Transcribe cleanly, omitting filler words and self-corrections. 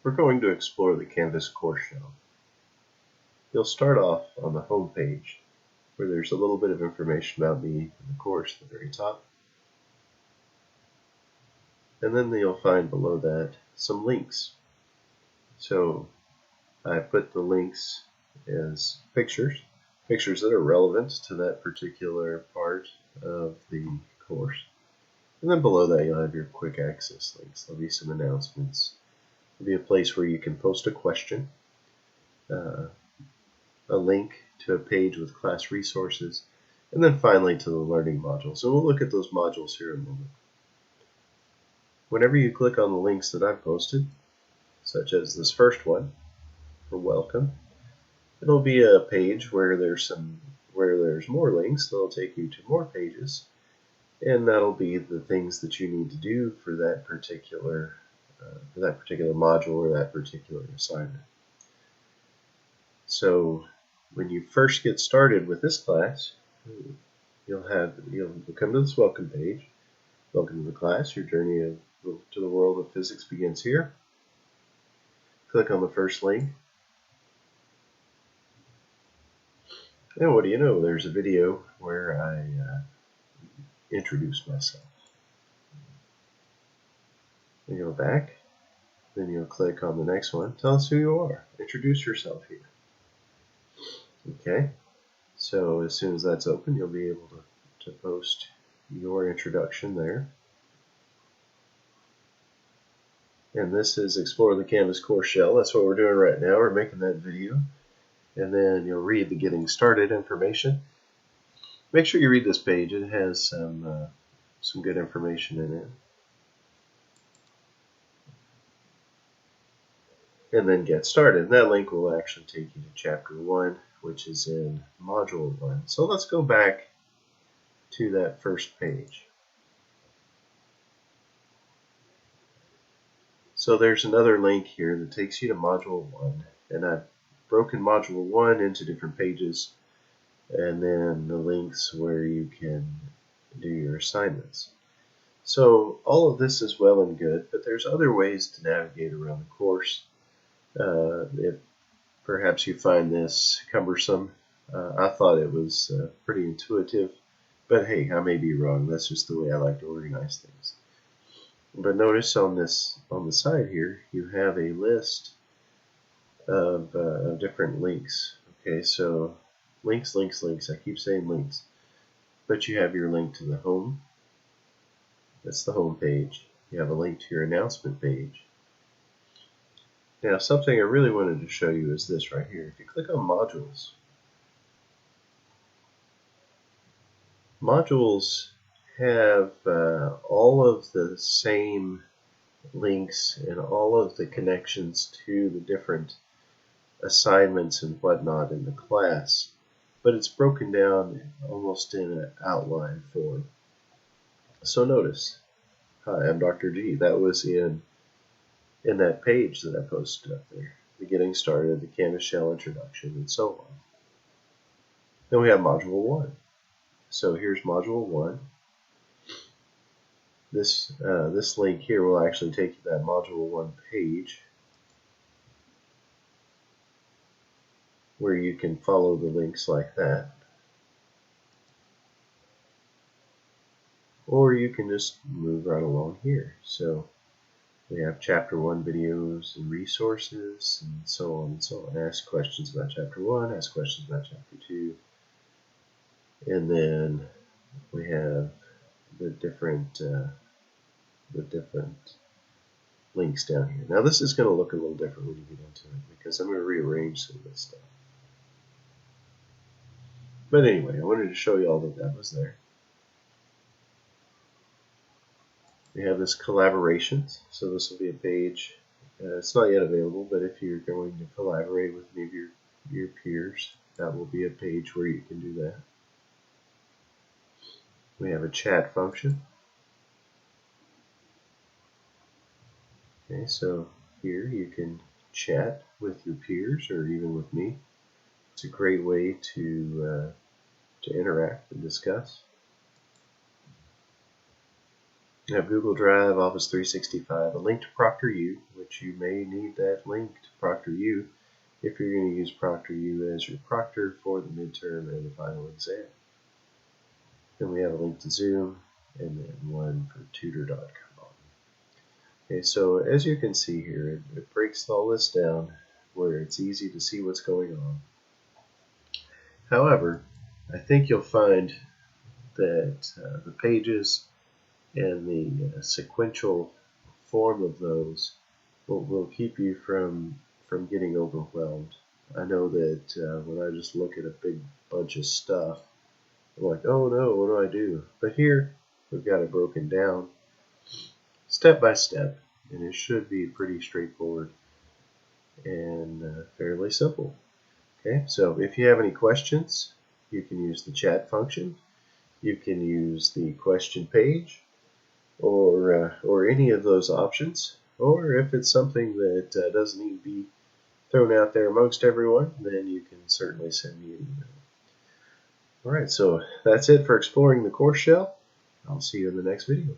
we're going to explore the Canvas course shell. You'll start off on the home page, where there's a little bit of information about me and the course at the very top. And then you'll find below that some links. So I put the links as pictures that are relevant to that particular part of the course. And then below that you'll have your quick access links. There'll be some announcements. There'll be a place where you can post a question, a link to a page with class resources, and then finally to the learning module. So we'll look at those modules here in a moment. Whenever you click on the links that I've posted, such as this first one for welcome, it'll be a page where there's more links that'll take you to more pages, and that'll be the things that you need to do for that particular module or that particular assignment. So when you first get started with this class, you'll come to this welcome page. Welcome to the class. Your journey to the world of physics begins here. Click on the first link. And what do you know? There's a video where I introduce myself. Then you'll go back. Then you'll click on the next one. Tell us who you are. Introduce yourself here. Okay. So as soon as that's open, you'll be able to post your introduction there. And this is Explore the Canvas course shell. That's what we're doing right now. We're making that video. And then you'll read the getting started information. Make sure you read this page. It has some good information in it. And then get started. That link will actually take you to chapter 1, which is in module 1. So let's go back to that first page. So there's another link here that takes you to module 1, and I've broken module 1 into different pages, and then the links where you can do your assignments. So all of this is well and good, but there's other ways to navigate around the course. If perhaps you find this cumbersome, I thought it was pretty intuitive, but hey, I may be wrong. That's just the way I like to organize things. But notice on the side here, you have a list of different links. Okay, so links. I keep saying links, but you have your link to the home. That's the home page. You have a link to your announcement page. Now, something I really wanted to show you is this right here. If you click on modules, modules have all of the same links and all of the connections to the different assignments and whatnot in the class, but it's broken down almost in an outline form. So notice, hi, I'm Dr. G. That was in that page that I posted up there, the getting started, the Canvas shell introduction, and so on. Then we have module 1. So here's module 1. This link here will actually take you to that module 1 page where you can follow the links like that. Or you can just move right along here. So we have chapter 1 videos and resources and so on and so on. Ask questions about chapter 1, ask questions about chapter 2. And then we have the different links down here. Now this is going to look a little different when you get into it because I'm going to rearrange some of this stuff. But anyway, I wanted to show you all that was there. We have this collaborations, so this will be a page. It's not yet available, but if you're going to collaborate with any of your peers, that will be a page where you can do that. We have a chat function. Okay, so here you can chat with your peers or even with me. It's a great way to interact and discuss. You have Google Drive, Office 365, a link to ProctorU, which you may need that link to ProctorU if you're going to use ProctorU as your proctor for the midterm and the final exam. Then we have a link to Zoom, and then one for tutor.com. Okay, so as you can see here, it breaks all this down where it's easy to see what's going on. However, I think you'll find that the pages and the sequential form of those will keep you from getting overwhelmed. I know that when I just look at a big bunch of stuff, I'm like, oh no, what do I do? But here, we've got it broken down step by step, and it should be pretty straightforward and fairly simple. Okay, so if you have any questions, you can use the chat function. You can use the question page, or any of those options. Or if it's something that doesn't need to be thrown out there amongst everyone, then you can certainly send me an email. Alright, so that's it for exploring the course shell. I'll see you in the next video.